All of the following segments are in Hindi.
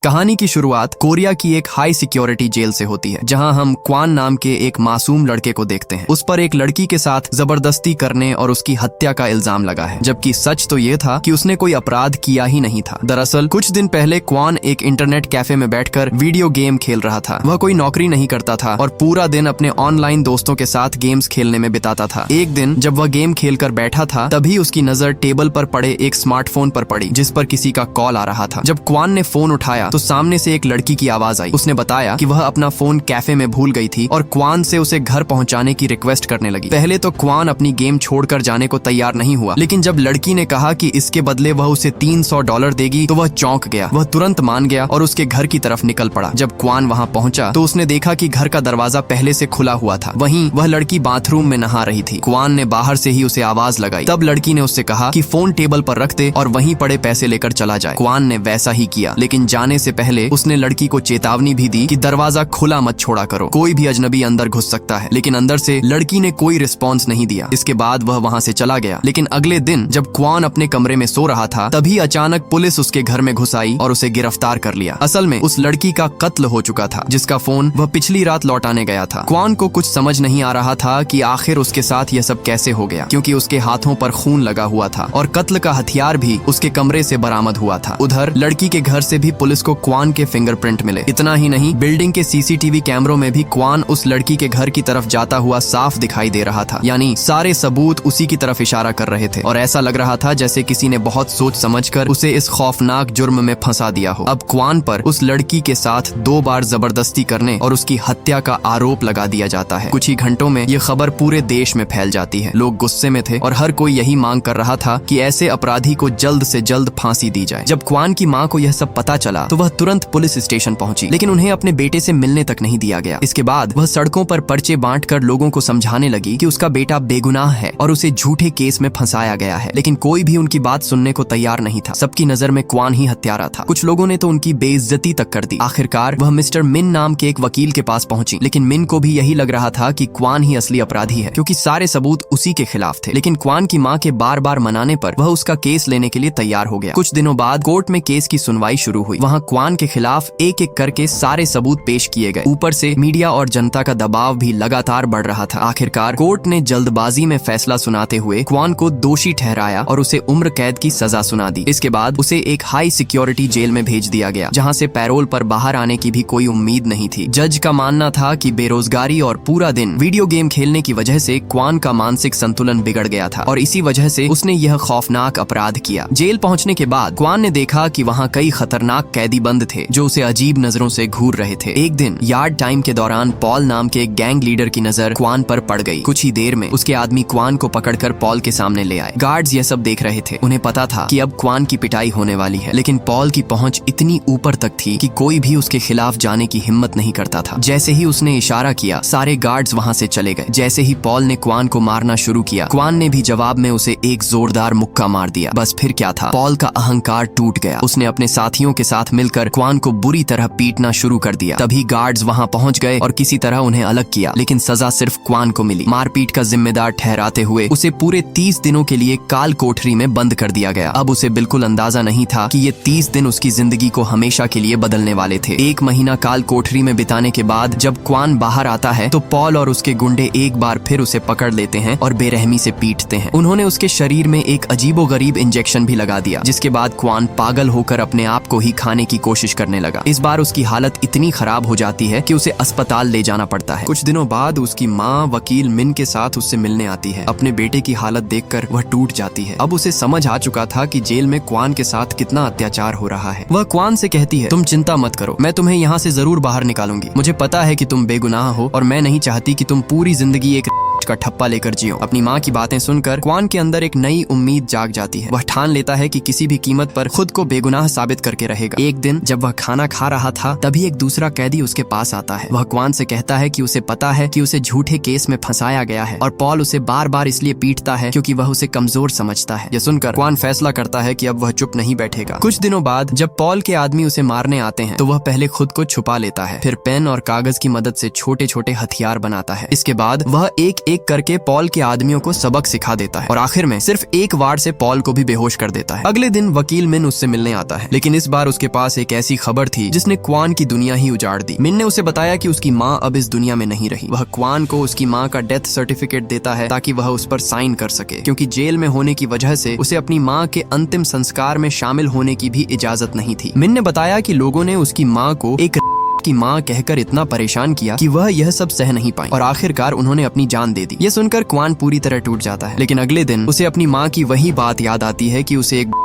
कहानी की शुरुआत कोरिया की एक हाई सिक्योरिटी जेल से होती है, जहां हम क्वान नाम के एक मासूम लड़के को देखते हैं। उस पर एक लड़की के साथ जबरदस्ती करने और उसकी हत्या का इल्जाम लगा है, जबकि सच तो ये था कि उसने कोई अपराध किया ही नहीं था। दरअसल कुछ दिन पहले क्वान एक इंटरनेट कैफे में बैठकर वीडियो गेम खेल रहा था। वह कोई नौकरी नहीं करता था और पूरा दिन अपने ऑनलाइन दोस्तों के साथ गेम्स खेलने में बिताता था। एक दिन जब वह गेम खेलकर बैठा था, तभी उसकी नजर टेबल पर पड़े एक स्मार्टफोन पर पड़ी, जिस पर किसी का कॉल आ रहा था। जब क्वान ने फोन उठाया तो सामने से एक लड़की की आवाज आई। उसने बताया कि वह अपना फोन कैफे में भूल गई थी और क्वान से उसे घर पहुंचाने की रिक्वेस्ट करने लगी। पहले तो क्वान अपनी गेम छोड़कर जाने को तैयार नहीं हुआ, लेकिन जब लड़की ने कहा कि इसके बदले वह उसे $300 देगी तो वह चौंक गया। वह तुरंत मान गया और उसके घर की तरफ निकल पड़ा। जब क्वान वहां पहुंचा तो उसने देखा कि घर का दरवाजा पहले से खुला हुआ था। वहीं वह लड़की बाथरूम में नहा रही थी। क्वान ने बाहर से ही उसे आवाज लगाई। तब लड़की ने उससे कहा कि फोन टेबल पर रख दे और वहीं पड़े पैसे लेकर चला जाए। क्वान ने वैसा ही किया, लेकिन जाने से पहले उसने लड़की को चेतावनी भी दी कि दरवाजा खुला मत छोड़ा करो, कोई भी अजनबी अंदर घुस सकता है। लेकिन अंदर से लड़की ने कोई रिस्पॉन्स नहीं दिया। इसके बाद वह वहां से चला गया। लेकिन अगले दिन जब क्वान अपने कमरे में सो रहा था, तभी अचानक पुलिस उसके घर में घुस आई और उसे गिरफ्तार कर लिया। असल में उस लड़की का कत्ल हो चुका था, जिसका फोन वह पिछली रात लौटाने गया था। क्वान को कुछ समझ नहीं आ रहा था कि आखिर उसके साथ यह सब कैसे हो गया, क्योंकि उसके हाथों पर खून लगा हुआ था और कत्ल का हथियार भी उसके कमरे से बरामद हुआ था। उधर लड़की के घर से भी पुलिस को क्वान के फिंगरप्रिंट मिले। इतना ही नहीं, बिल्डिंग के सीसीटीवी कैमरों में भी क्वान उस लड़की के घर की तरफ जाता हुआ साफ दिखाई दे रहा था। यानी सारे सबूत उसी की तरफ इशारा कर रहे थे और ऐसा लग रहा था जैसे किसी ने बहुत सोच समझकर उसे इस खौफनाक जुर्म में फंसा दिया हो। अब क्वान पर उस लड़की के साथ 2 बार जबरदस्ती करने और उसकी हत्या का आरोप लगा दिया जाता है। कुछ ही घंटों में ये खबर पूरे देश में फैल जाती है। लोग गुस्से में थे और हर कोई यही मांग कर रहा था कि ऐसे अपराधी को जल्द से जल्द फांसी दी जाए। जब क्वान की मां को यह सब पता चला तो वह तुरंत पुलिस स्टेशन पहुंची, लेकिन उन्हें अपने बेटे से मिलने तक नहीं दिया गया। इसके बाद वह सड़कों पर पर्चे बांटकर लोगों को समझाने लगी कि उसका बेटा बेगुनाह है और उसे झूठे केस में फंसाया गया है। लेकिन कोई भी उनकी बात सुनने को तैयार नहीं था। सबकी नजर में क्वान ही हत्यारा था। कुछ लोगों ने तो उनकी बेइज्जती तक कर दी। आखिरकार वह मिस्टर मिन नाम के एक वकील के पास पहुंची, लेकिन मिन को भी यही लग रहा था कि क्वान ही असली अपराधी है, क्योंकि सारे सबूत उसी के खिलाफ थे। लेकिन क्वान की मां के बार बार मनाने पर वह उसका केस लेने के लिए तैयार हो गया। कुछ दिनों बाद कोर्ट में केस की सुनवाई शुरू हुई। वहाँ क्वान के खिलाफ एक एक करके सारे सबूत पेश किए गए। ऊपर से मीडिया और जनता का दबाव भी लगातार बढ़ रहा था। आखिरकार कोर्ट ने जल्दबाजी में फैसला सुनाते हुए क्वान को दोषी ठहराया और उसे उम्र कैद की सजा सुना दी। इसके बाद उसे एक हाई सिक्योरिटी जेल में भेज दिया गया, जहां से पैरोल पर बाहर आने की भी कोई उम्मीद नहीं थी। जज का मानना था कि बेरोजगारी और पूरा दिन वीडियो गेम खेलने की वजह से क्वान का मानसिक संतुलन बिगड़ गया था और इसी वजह से उसने यह खौफनाक अपराध किया। जेल पहुंचने के बाद क्वान ने देखा कि वहाँ कई खतरनाक कैदी बंद थे जो उसे अजीब नजरों से घूर रहे थे। एक दिन यार्ड टाइम के दौरान पॉल नाम के एक गैंग लीडर की नजर क्वान पर पड़ गई। कुछ ही देर में उसके आदमी क्वान को पकड़कर पॉल के सामने ले आए। गार्ड्स यह सब देख रहे थे। उन्हें पता था कि अब क्वान की पिटाई होने वाली है, लेकिन पॉल की पहुंच इतनी ऊपर तक थी कि कोई भी उसके खिलाफ जाने की हिम्मत नहीं करता था। जैसे ही उसने इशारा किया, सारे गार्ड्स वहाँ से चले गए। जैसे ही पॉल ने क्वान को मारना शुरू किया, क्वान ने भी जवाब में उसे एक जोरदार मुक्का मार दिया। बस फिर क्या था, पॉल का अहंकार टूट गया। उसने अपने साथियों के साथ मिलकर क्वान को बुरी तरह पीटना शुरू कर दिया। तभी गार्ड्स वहां पहुंच गए और किसी तरह उन्हें अलग किया, लेकिन सजा सिर्फ क्वान को मिली। मारपीट का जिम्मेदार ठहराते हुए उसे पूरे 30 दिनों के लिए काल कोठरी में बंद कर दिया गया। अब उसे बिल्कुल अंदाजा नहीं था कि ये 30 दिन उसकी जिंदगी को हमेशा के लिए बदलने वाले थे। 1 महीना काल कोठरी में बिताने के बाद जब क्वान बाहर आता है तो पॉल और उसके गुंडे एक बार फिर उसे पकड़ लेते हैं और बेरहमी से पीटते हैं। उन्होंने उसके शरीर में एक अजीबोगरीब इंजेक्शन भी लगा दिया, जिसके बाद क्वान पागल होकर अपने आप को ही खाने की कोशिश करने लगा। इस बार उसकी हालत इतनी खराब हो जाती है कि उसे अस्पताल ले जाना पड़ता है। कुछ दिनों बाद उसकी माँ वकील मिन के साथ उससे मिलने आती है। अपने बेटे की हालत देखकर वह टूट जाती है। अब उसे समझ आ चुका था कि जेल में क्वान के साथ कितना अत्याचार हो रहा है। वह क्वान से कहती है, तुम चिंता मत करो, मैं तुम्हें यहाँ से जरूर बाहर निकालूंगी। मुझे पता है कि तुम बेगुनाह हो और मैं नहीं चाहती कि तुम पूरी जिंदगी एक का ठप्पा लेकर जियो। अपनी माँ की बातें सुनकर क्वान के अंदर एक नई उम्मीद जाग जाती है। वह ठान लेता है कि किसी भी कीमत पर खुद को बेगुनाह साबित करके रहेगा। एक दिन जब वह खाना खा रहा था, तभी एक दूसरा कैदी उसके पास आता है। वह क्वान से कहता है कि उसे पता है कि उसे झूठे केस में फंसाया गया है और पॉल उसे बार बार इसलिए पीटता है क्योंकि वह उसे कमजोर समझता है। यह सुनकर क्वान फैसला करता है कि अब वह चुप नहीं बैठेगा। कुछ दिनों बाद जब पॉल के आदमी उसे मारने आते हैं तो वह पहले खुद को छुपा लेता है, फिर पेन और कागज की मदद से छोटे छोटे हथियार बनाता है। इसके बाद वह एक एक करके पॉल के आदमियों को सबक सिखा देता है और आखिर में सिर्फ एक वार से पॉल को भी बेहोश कर देता है। अगले दिन वकील मिन उससे मिलने आता है, लेकिन इस बार उसके पास एक ऐसी खबर थी जिसने क्वान की दुनिया ही उजाड़ दी। मिन ने उसे बताया कि उसकी माँ अब इस दुनिया में नहीं रही। वह क्वान को उसकी माँ का डेथ सर्टिफिकेट देता है ताकि वह उस पर साइन कर सके, क्योंकि जेल में होने की वजह से उसे अपनी माँ के अंतिम संस्कार में शामिल होने की भी इजाजत नहीं थी। मिन ने बताया कि लोगों ने उसकी माँ को एक की माँ कहकर इतना परेशान किया कि वह यह सब सह नहीं पाई और आखिरकार उन्होंने अपनी जान दे दी। यह सुनकर क्वान पूरी तरह टूट जाता है, लेकिन अगले दिन उसे अपनी माँ की वही बात याद आती है कि उसे एक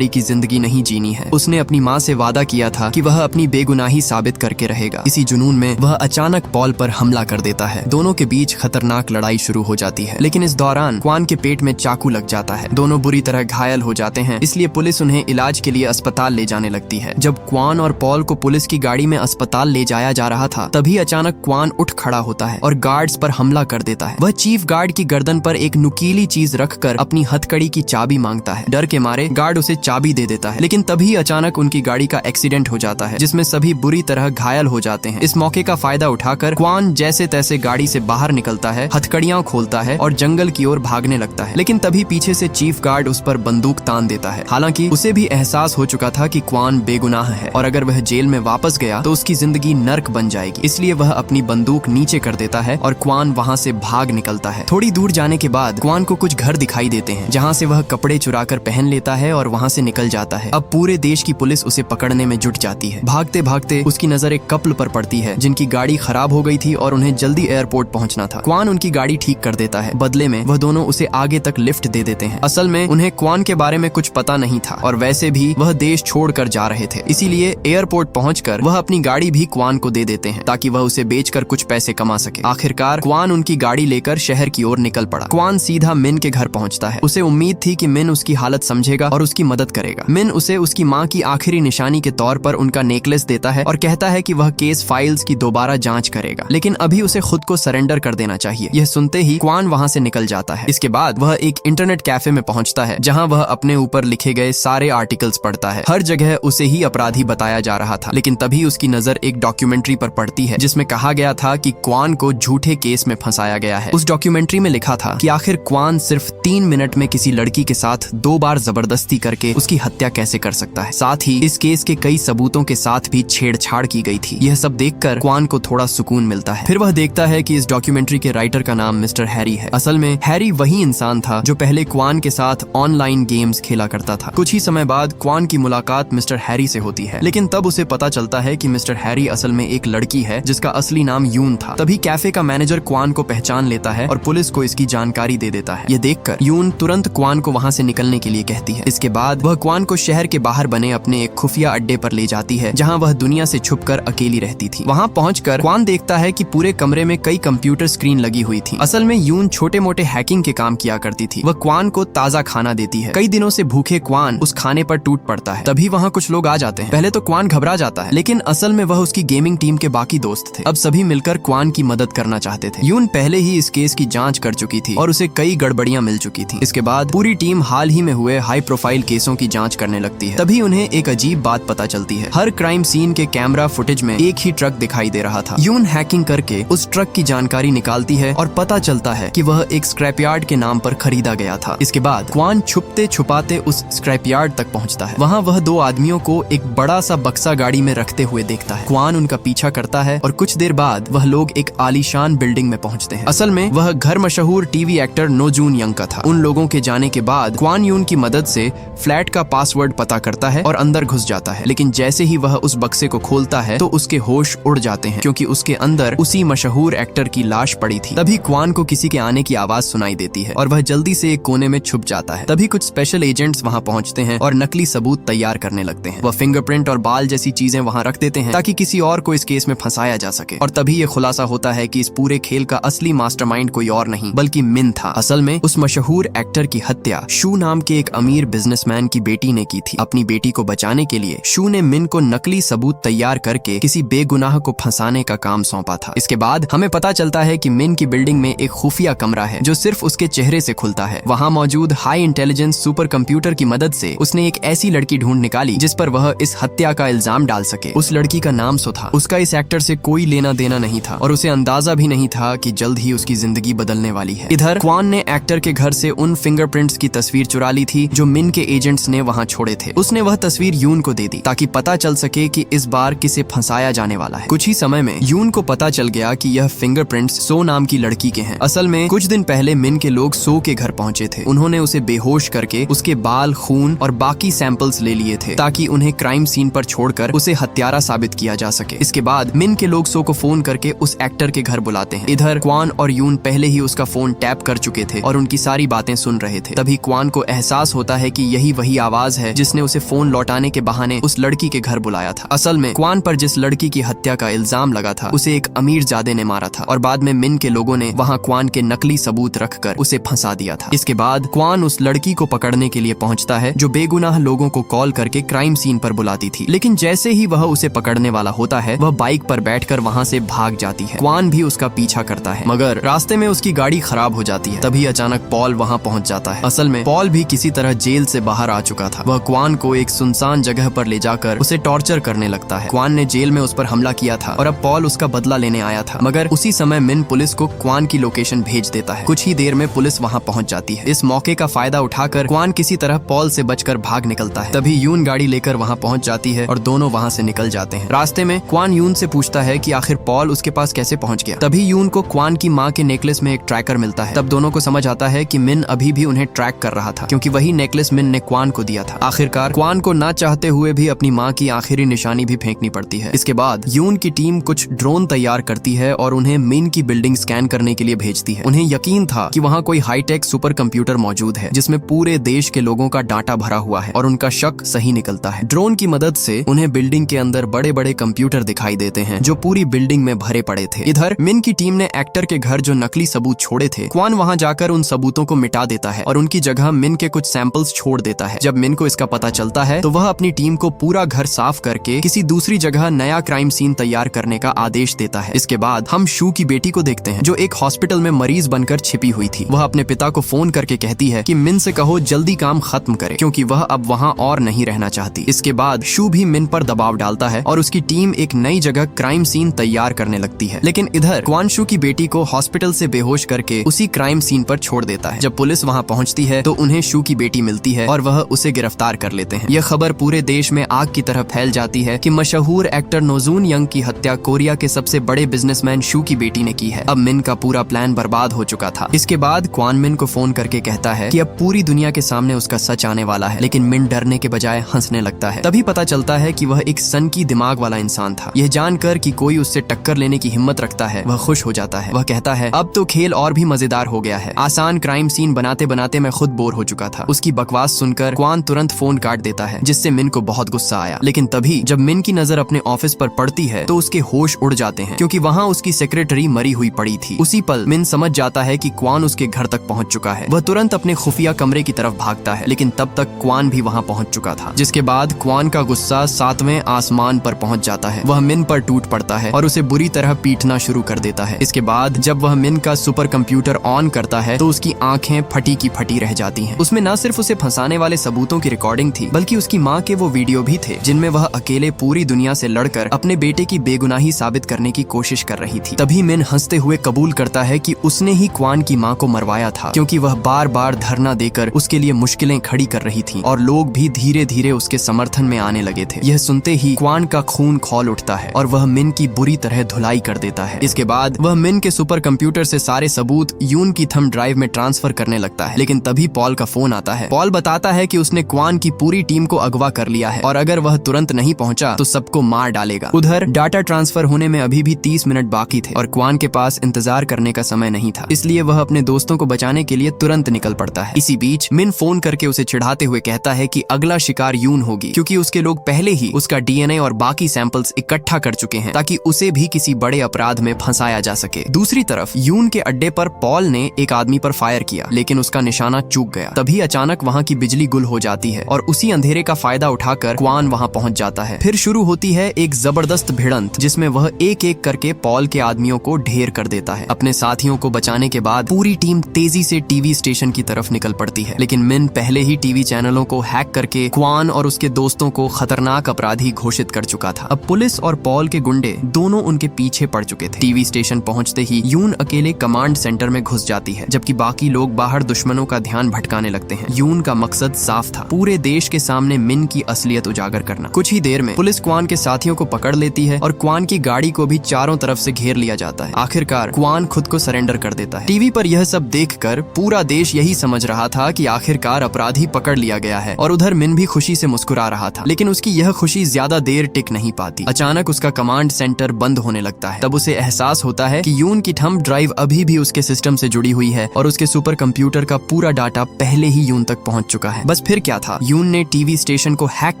की जिंदगी नहीं जीनी है। उसने अपनी माँ से वादा किया था कि वह अपनी बेगुनाही साबित करके रहेगा। इसी जुनून में वह अचानक पॉल पर हमला कर देता है। दोनों के बीच खतरनाक लड़ाई शुरू हो जाती है, लेकिन इस दौरान क्वान के पेट में चाकू लग जाता है। दोनों बुरी तरह घायल हो जाते हैं, इसलिए पुलिस उन्हें इलाज के लिए अस्पताल ले जाने लगती है। जब क्वान और पॉल को पुलिस की गाड़ी में अस्पताल ले जाया जा रहा था, तभी अचानक क्वान उठ खड़ा होता है और गार्ड्स पर हमला कर देता है। वह चीफ गार्ड की गर्दन पर एक नुकीली चीज रखकर अपनी हथकड़ी की चाबी मांगता है। डर के मारे गार्ड उसे चाबी दे देता है, लेकिन तभी अचानक उनकी गाड़ी का एक्सीडेंट हो जाता है, जिसमें सभी बुरी तरह घायल हो जाते हैं। इस मौके का फायदा उठाकर क्वान जैसे तैसे गाड़ी से बाहर निकलता है, हथकड़ियां खोलता है और जंगल की ओर भागने लगता है। लेकिन तभी पीछे से चीफ गार्ड उस पर बंदूक तान देता है। हालांकि उसे भी एहसास हो चुका था कि क्वान बेगुनाह है और अगर वह जेल में वापस गया तो उसकी जिंदगी नर्क बन जाएगी, इसलिए वह अपनी बंदूक नीचे कर देता है और क्वान वहाँ से भाग निकलता है। थोड़ी दूर जाने के बाद क्वान को कुछ घर दिखाई देते हैं, जहाँ से वह कपड़े चुराकर पहन लेता है और वहाँ से निकल जाता है। अब पूरे देश की पुलिस उसे पकड़ने में जुट जाती है। भागते भागते उसकी नजर एक कपल पर पड़ती है जिनकी गाड़ी खराब हो गई थी और उन्हें जल्दी एयरपोर्ट पहुंचना था। क्वान उनकी गाड़ी ठीक कर देता है, बदले में वह दोनों उसे आगे तक लिफ्ट दे देते हैं। असल में उन्हें क्वान के बारे में कुछ पता नहीं था और वैसे भी वह देश छोड़कर जा रहे थे, इसीलिए एयरपोर्ट पहुंचकर वह अपनी गाड़ी भी क्वान को दे देते हैं ताकि वह उसे बेचकर कुछ पैसे कमा सके। आखिरकार क्वान उनकी गाड़ी लेकर शहर की ओर निकल पड़ा। क्वान सीधा मिन के घर पहुंचता है। उसे उम्मीद थी कि मिन उसकी हालत समझेगा और उसकी मदद करेगा। मिन उसे उसकी माँ की आखिरी निशानी के तौर पर उनका नेकलेस देता है और कहता है कि वह केस फाइल्स की दोबारा जांच करेगा, लेकिन अभी उसे खुद को सरेंडर कर देना चाहिए। यह सुनते ही क्वान वहां से निकल जाता है। इसके बाद वह एक इंटरनेट कैफे में पहुंचता है, जहां वह अपने ऊपर लिखे गए सारे आर्टिकल्स पढ़ता है। हर जगह उसे ही अपराधी बताया जा रहा था, लेकिन तभी उसकी नजर एक डॉक्यूमेंट्री पर पड़ती है जिसमें कहा गया था कि क्वान को झूठे केस में फंसाया गया है। उस डॉक्यूमेंट्री में लिखा था कि आखिर क्वान सिर्फ 3 मिनट में किसी लड़की के साथ 2 बार जबरदस्ती करके उसकी हत्या कैसे कर सकता है। साथ ही इस केस के कई सबूतों के साथ भी छेड़छाड़ की गई थी। यह सब देखकर क्वान को थोड़ा सुकून मिलता है। फिर वह देखता है कि इस डॉक्यूमेंट्री के राइटर का नाम मिस्टर हैरी है। असल में हैरी वही इंसान था जो पहले क्वान के साथ ऑनलाइन गेम्स खेला करता था। कुछ ही समय बाद क्वान की मुलाकात मिस्टर हैरी से होती है, लेकिन तब उसे पता चलता है कि मिस्टर हैरी असल में एक लड़की है जिसका असली नाम यून था। तभी कैफे का मैनेजर क्वान को पहचान लेता है और पुलिस को इसकी जानकारी दे देता है। यह देखकर यून तुरंत क्वान को वहाँ से निकलने के लिए कहती है। इसके बाद वह क्वान को शहर के बाहर बने अपने एक खुफिया अड्डे पर ले जाती है, जहां वह दुनिया से छुपकर अकेली रहती थी। वहां पहुंचकर क्वान देखता है कि पूरे कमरे में कई कंप्यूटर स्क्रीन लगी हुई थी। असल में यून छोटे मोटे हैकिंग के काम किया करती थी। वह क्वान को ताजा खाना देती है। कई दिनों से भूखे क्वान उस खाने पर टूट पड़ता है। तभी वहां कुछ लोग आ जाते हैं। पहले तो क्वान घबरा जाता है, लेकिन असल में वह उसकी गेमिंग टीम के बाकी दोस्त थे। अब सभी मिलकर क्वान की मदद करना चाहते थे। यून पहले ही इस केस की जांच कर चुकी थी और उसे कई गड़बड़ियां मिल चुकी थी। इसके बाद पूरी टीम हाल ही में हुए हाई प्रोफाइल केसों की जांच करने लगती है। तभी उन्हें एक अजीब बात पता चलती है। हर क्राइम सीन के कैमरा फुटेज में एक ही ट्रक दिखाई दे रहा था। यून हैकिंग करके उस ट्रक की जानकारी निकालती है और पता चलता है कि वह एक स्क्रैपयार्ड के नाम पर खरीदा गया था। इसके बाद क्वान छुपते छुपाते उस स्क्रैपयार्ड तक पहुंचता है। वहां वह 2 आदमियों को एक बड़ा सा बक्सा गाड़ी में रखते हुए देखता है। क्वान उनका पीछा करता है और कुछ देर बाद वह लोग एक आलीशान बिल्डिंग में पहुंचते हैं। असल में वह घर मशहूर टीवी एक्टर नो जून यंग का था। उन लोगों के जाने के बाद क्वान यून की मदद से फ्लैट का पासवर्ड पता करता है और अंदर घुस जाता है, लेकिन जैसे ही वह उस बक्से को खोलता है तो उसके होश उड़ जाते हैं, क्योंकि उसके अंदर उसी मशहूर एक्टर की लाश पड़ी थी। तभी क्वान को किसी के आने की आवाज सुनाई देती है और वह जल्दी से एक कोने में छुप जाता है। तभी कुछ स्पेशल एजेंट्स वहां पहुंचते हैं और नकली सबूत तैयार करने लगते हैं। वह फिंगरप्रिंट और बाल जैसी चीजें वहां रख देते हैं ताकि किसी और को इस केस में फंसाया जा सके। और तभी ये खुलासा होता है कि इस पूरे खेल का असली मास्टरमाइंड कोई और नहीं बल्कि मिन था। असल में उस मशहूर एक्टर की हत्या शू नाम के एक अमीर बिजनेसमैन यांग की बेटी ने की थी। अपनी बेटी को बचाने के लिए शू ने मिन को नकली सबूत तैयार करके किसी बेगुनाह को फंसाने का काम सौंपा था। इसके बाद हमें पता चलता है कि मिन की बिल्डिंग में एक खुफिया कमरा है जो सिर्फ उसके चेहरे से खुलता है। वहाँ मौजूद हाई इंटेलिजेंस सुपर कंप्यूटर की मदद से उसने एक ऐसी लड़की ढूंढ निकाली जिस पर वह इस हत्या का इल्जाम डाल सके। उस लड़की का नाम सो था। उसका इस एक्टर से कोई लेना देना नहीं था और उसे अंदाजा भी नहीं था कि जल्द ही उसकी जिंदगी बदलने वाली है। इधर क्वान ने एक्टर के घर से उन फिंगरप्रिंट्स की तस्वीर चुरा ली थी जो मिन के एजेंट्स ने वहाँ छोड़े थे। उसने वह तस्वीर यून को दे दी ताकि पता चल सके कि इस बार किसे फंसाया जाने वाला है। कुछ ही समय में यून को पता चल गया कि यह फिंगरप्रिंट्स सो नाम की लड़की के हैं। असल में कुछ दिन पहले मिन के लोग सो के घर पहुंचे थे। उन्होंने उसे बेहोश करके उसके बाल, खून और बाकी सैंपल्स ले लिए थे ताकि उन्हें क्राइम सीन पर छोड़कर उसे हत्यारा साबित किया जा सके। इसके बाद मिन के लोग सो को फोन करके उस एक्टर के घर बुलाते हैं। इधर क्वान और यून पहले ही उसका फोन टैप कर चुके थे और उनकी सारी बातें सुन रहे थे। तभी क्वान को एहसास होता है कि यही वही आवाज है जिसने उसे फोन लौटाने के बहाने उस लड़की के घर बुलाया था। असल में क्वान पर जिस लड़की की हत्या का इल्जाम लगा था उसे एक अमीरजादे ने मारा था और बाद में मिन के लोगों ने वहाँ क्वान के नकली सबूत रखकर उसे फंसा दिया था। इसके बाद क्वान उस लड़की को पकड़ने के लिए पहुंचता है जो बेगुनाह लोगों को कॉल करके क्राइम सीन पर बुलाती थी। लेकिन जैसे ही वह उसे पकड़ने वाला होता है वह बाइक पर बैठकर वहाँ से भाग जाती है। क्वान भी उसका पीछा करता है मगर रास्ते में उसकी गाड़ी खराब हो जाती है। तभी अचानक पॉल वहाँ पहुँच जाता है। असल में पॉल भी किसी तरह जेल से बाहर आ चुका था। वह क्वान को एक सुनसान जगह पर ले जाकर उसे टॉर्चर करने लगता है। क्वान ने जेल में उस पर हमला किया था और अब पॉल उसका बदला लेने आया था। मगर उसी समय मिन पुलिस को क्वान की लोकेशन भेज देता है। कुछ ही देर में पुलिस वहाँ पहुँच जाती है। इस मौके का फायदा उठाकर क्वान किसी तरह पॉल से बचकर भाग निकलता है। तभी यून गाड़ी लेकर वहाँ पहुँच जाती है और दोनों वहाँ से निकल जाते हैं। रास्ते में क्वान यून से पूछता है कि आखिर पॉल उसके पास कैसे पहुँच गया। तभी यून को क्वान की माँ के नेकलेस में एक ट्रैकर मिलता है। तब दोनों को समझ आता है कि मिन अभी भी उन्हें ट्रैक कर रहा था क्योंकि वही नेकलेस मिन ने क्वान को दिया था। आखिरकार क्वान को ना चाहते हुए भी अपनी माँ की आखिरी निशानी भी फेंकनी पड़ती है। इसके बाद यून की टीम कुछ ड्रोन तैयार करती है और उन्हें मिन की बिल्डिंग स्कैन करने के लिए भेजती है। उन्हें यकीन था कि वहाँ कोई हाईटेक सुपर कंप्यूटर मौजूद है जिसमें पूरे देश के लोगों का डाटा भरा हुआ है और उनका शक सही निकलता है। ड्रोन की मदद से उन्हें बिल्डिंग के अंदर बड़े बड़े कंप्यूटर दिखाई देते हैं जो पूरी बिल्डिंग में भरे पड़े थे। इधर मिन की टीम ने एक्टर के घर जो नकली सबूत छोड़े थे, क्वान वहाँ जाकर उन सबूतों को मिटा देता है और उनकी जगह मिन के कुछ सैंपल्स छोड़ देता है। जब मिन को इसका पता चलता है तो वह अपनी टीम को पूरा घर साफ करके किसी दूसरी जगह नया क्राइम सीन तैयार करने का आदेश देता है। इसके बाद हम शू की बेटी को देखते हैं जो एक हॉस्पिटल में मरीज बनकर छिपी हुई थी। वह अपने पिता को फोन करके कहती है कि मिन से कहो जल्दी काम खत्म करे क्योंकि वह अब वहाँ और नहीं रहना चाहती। इसके बाद शू भी मिन पर दबाव डालता है और उसकी टीम एक नई जगह क्राइम सीन तैयार करने लगती है। लेकिन इधर क्वान शू की बेटी को हॉस्पिटल से बेहोश करके उसी क्राइम सीन पर छोड़ देता है। जब पुलिस वहाँ पहुँचती है तो उन्हें शू की बेटी मिलती है और वह उसे गिरफ्तार कर लेते हैं। यह खबर पूरे देश में आग की तरह फैल जाती है कि मशहूर एक्टर नोजून यंग की हत्या कोरिया के सबसे बड़े बिजनेसमैन शू की बेटी ने की है। अब मिन का पूरा प्लान बर्बाद हो चुका था। इसके बाद क्वान मिन को फोन करके कहता है कि अब पूरी दुनिया के सामने उसका सच आने वाला है। लेकिन मिन डरने के बजाय हंसने लगता है। तभी पता चलता है कि वह एक सनकी दिमाग वाला इंसान था। यह जानकर कि कोई उससे टक्कर लेने की हिम्मत रखता है वह खुश हो जाता है। वह कहता है अब तो खेल और भी मजेदार हो गया है। आसान क्राइम सीन बनाते बनाते मैं खुद बोर हो चुका था। उसकी बकवास सुनकर क्वान तुरंत फोन काट देता है जिससे मिन को बहुत गुस्सा आया। लेकिन तभी जब मिन की नजर अपने ऑफिस पर पड़ती है तो उसके होश उड़ जाते हैं क्योंकि वहाँ उसकी सेक्रेटरी मरी हुई पड़ी थी। उसी पल मिन समझ जाता है कि क्वान उसके घर तक पहुँच चुका है। वह तुरंत अपने खुफिया कमरे की तरफ भागता है लेकिन तब तक क्वान भी वहाँ पहुँच चुका था। जिसके बाद क्वान का गुस्सा 7वें आसमान पर पहुँच जाता है। वह मिन पर टूट पड़ता है और उसे बुरी तरह पीटना शुरू कर देता है। इसके बाद जब वह मिन का सुपर कंप्यूटर ऑन करता है तो उसकी आंखें फटी की फटी रह जाती हैं। उसमें न सिर्फ उसे फंसाने वाले सबूतों की रिकॉर्डिंग थी बल्कि उसकी माँ के वो वीडियो भी थे जिनमें वह अकेले पूरी दुनिया से लड़कर अपने बेटे की बेगुनाही साबित करने की कोशिश कर रही थी। तभी मिन हंसते हुए कबूल करता है कि उसने ही क्वान की माँ को मरवाया था क्योंकि वह बार बार धरना देकर उसके लिए मुश्किलें खड़ी कर रही थी और लोग भी धीरे धीरे उसके समर्थन में आने लगे थे। यह सुनते ही क्वान का खून खौल उठता है और वह मिन की बुरी तरह धुलाई कर देता है। इसके बाद वह मिन के सुपर कंप्यूटर से सारे सबूत यून की थंब ड्राइव में ट्रांसफर करने लगता है। लेकिन तभी पॉल का फोन आता है। पॉल बताता है कि उसने क्वान की पूरी टीम को अगवा कर लिया है और अगर वह तुरंत नहीं पहुंचा तो सबको मार डालेगा। उधर डाटा ट्रांसफर होने में अभी भी 30 मिनट बाकी थे और क्वान के पास इंतजार करने का समय नहीं था, इसलिए वह अपने दोस्तों को बचाने के लिए तुरंत निकल पड़ता है। इसी बीच मिन फोन करके उसे चिढ़ाते हुए कहता है कि अगला शिकार यून होगी क्योंकि उसके लोग पहले ही उसका डीएनए और बाकी सैंपल्स इकट्ठा कर चुके हैं ताकि उसे भी किसी बड़े अपराध में फंसाया जा सके। दूसरी तरफ यून के अड्डे पर पॉल ने एक आदमी पर फायर किया लेकिन उसका निशाना चूक गया। तभी अचानक वहाँ की बिजली गुल हो जाती है और उसी अंधेरे का फायदा उठाकर क्वान वहां पहुंच जाता है। फिर शुरू होती है एक जबरदस्त भिड़ंत जिसमें वह एक एक करके पॉल के आदमियों को ढेर कर देता है। अपने साथियों को बचाने के बाद पूरी टीम तेजी से टीवी स्टेशन की तरफ निकल पड़ती है, लेकिन मिन पहले ही टीवी चैनलों को हैक करके क्वान और उसके दोस्तों को खतरनाक अपराधी घोषित कर चुका था। अब पुलिस और पॉल के गुंडे दोनों उनके पीछे पड़ चुके थे। टीवी स्टेशन पहुंचते ही यून अकेले कमांड सेंटर में घुस जाती है, जबकि बाकी लोग बाहर दुश्मनों का ध्यान भटकाने लगते हैं। यून का मकसद साफ था, पूरे देश के सामने मिन की असलियत उजागर करना। कुछ ही देर में पुलिस क्वान के साथियों को पकड़ लेती है और क्वान की गाड़ी को भी चारों तरफ से घेर लिया जाता है। आखिरकार क्वान खुद को सरेंडर कर देता है। टीवी पर यह सब देखकर पूरा देश यही समझ रहा था कि आखिरकार अपराधी पकड़ लिया गया है और उधर मिन भी खुशी से मुस्कुरा रहा था। लेकिन उसकी यह खुशी ज्यादा देर टिक नहीं पाती। अचानक उसका कमांड सेंटर बंद होने लगता है। तब उसे एहसास होता है कि यून की थंब ड्राइव अभी भी उसके सिस्टम से जुड़ी हुई है और उसके सुपर कंप्यूटर का पूरा डाटा पहले ही यून तक पहुंच चुका है। बस फिर क्या था, यून ने टीवी स्टेशन को हैक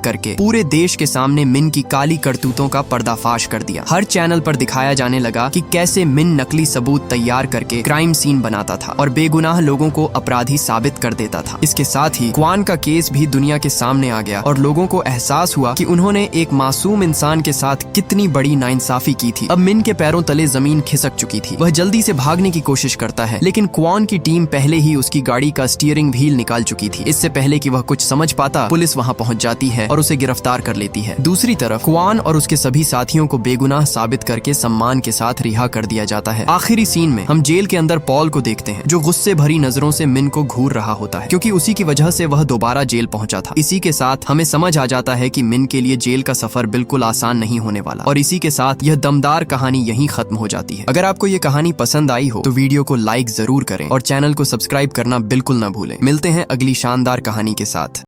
करके पूरे देश के सामने मिन की काली करतूतों का पर्दाफाश कर दिया। हर चैनल पर दिखाया जाने लगा कि कैसे मिन नकली सबूत तैयार करके क्राइम सीन बनाता था और बेगुनाह लोगों को अपराधी साबित कर देता था। इसके साथ ही क्वान का केस भी दुनिया के सामने आ गया और लोगों को एहसास हुआ कि उन्होंने एक मासूम इंसान के साथ कितनी बड़ी नाइंसाफी की थी। अब मिन के पैरों तले जमीन खिसक चुकी थी। वह जल्दी से भागने की कोशिश करता है, लेकिन क्वान की टीम पहले ही उसकी गाड़ी का स्टीयरिंग व्हील निकाल चुकी थी। इससे पहले कि वह कुछ समझ पाता, पुलिस वहां पहुंच जाती है और उसे गिरफ्तार कर लेती है। दूसरी तरफ क्वान और उसके सभी साथियों को बेगुनाह साबित करके सम्मान के साथ रिहा कर दिया जाता है। आखिरी सीन में हम जेल के अंदर पॉल को देखते हैं, जो गुस्से भरी नजरों से मिन को घूर रहा होता है, क्योंकि उसी की वजह से वह दोबारा जेल पहुंचा था। इसी के साथ हमें समझ आ जाता है कि मिन के लिए जेल का सफर बिल्कुल आसान नहीं होने वाला और इसी के साथ यह दमदार कहानी यहीं खत्म हो जाती है। अगर आपको ये कहानी पसंद आई हो तो वीडियो को लाइक जरूर करें और चैनल को सब्सक्राइब करना बिल्कुल न भूलें। मिलते हैं अगली शानदार कहानी के साथ।